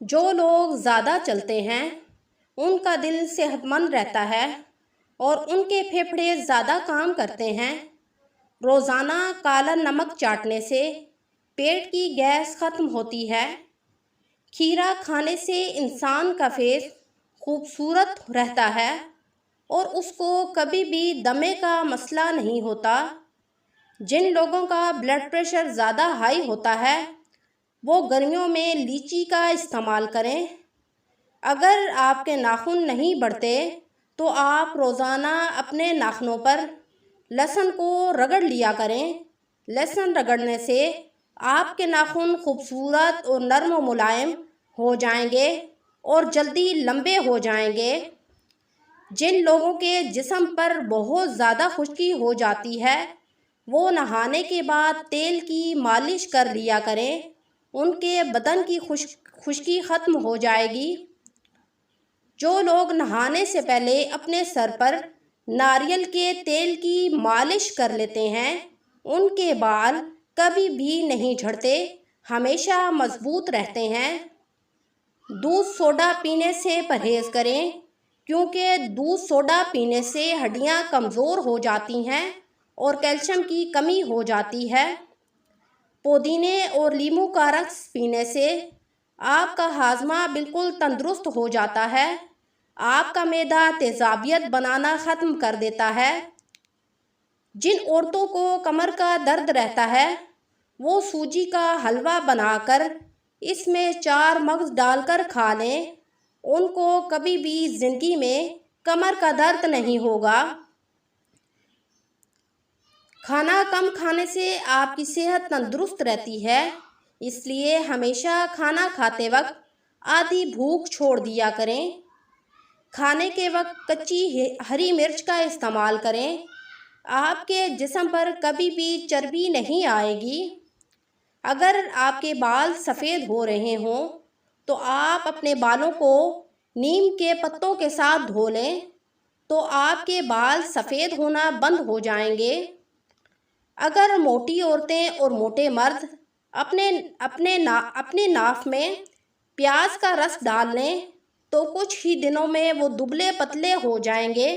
जो लोग ज़्यादा चलते हैं उनका दिल सेहतमंद रहता है और उनके फेफड़े ज़्यादा काम करते हैं। रोज़ाना काला नमक चाटने से पेट की गैस ख़त्म होती है। खीरा खाने से इंसान का फेस खूबसूरत रहता है और उसको कभी भी दमे का मसला नहीं होता। जिन लोगों का ब्लड प्रेशर ज़्यादा हाई होता है वो गर्मियों में लीची का इस्तेमाल करें। अगर आपके नाखून नहीं बढ़ते तो आप रोज़ाना अपने नाखूनों पर लहसुन को रगड़ लिया करें। लहसुन रगड़ने से आपके नाखून खूबसूरत और नरम व मुलायम हो जाएंगे और जल्दी लंबे हो जाएंगे। जिन लोगों के जिस्म पर बहुत ज़्यादा खुश्की हो जाती है वो नहाने के बाद तेल की मालिश कर लिया करें। उनके बदन की खुश्की ख़त्म हो जाएगी। जो लोग नहाने से पहले अपने सर पर नारियल के तेल की मालिश कर लेते हैं उनके बाल कभी भी नहीं झड़ते, हमेशा मजबूत रहते हैं। दूध सोडा पीने से परहेज़ करें क्योंकि दूध सोडा पीने से हड्डियां कमज़ोर हो जाती हैं और कैल्शियम की कमी हो जाती है। पुदीने और नींबू का रस पीने से आपका हाजमा बिल्कुल तंदुरुस्त हो जाता है। आपका मैदा तेज़ाबियत बनाना ख़त्म कर देता है। जिन औरतों को कमर का दर्द रहता है वो सूजी का हलवा बनाकर इसमें 4 मगज़ डालकर खा लें। उनको कभी भी ज़िंदगी में कमर का दर्द नहीं होगा। खाना कम खाने से आपकी सेहत तंदुरुस्त रहती है, इसलिए हमेशा खाना खाते वक्त आधी भूख छोड़ दिया करें। खाने के वक्त कच्ची हरी मिर्च का इस्तेमाल करें। आपके जिस्म पर कभी भी चर्बी नहीं आएगी। अगर आपके बाल सफ़ेद हो रहे हों तो आप अपने बालों को नीम के पत्तों के साथ धो लें तो आपके बाल सफ़ेद होना बंद हो जाएंगे। अगर मोटी औरतें और मोटे मर्द अपने नाक में प्याज का रस डाल लें तो कुछ ही दिनों में वो दुबले पतले हो जाएंगे।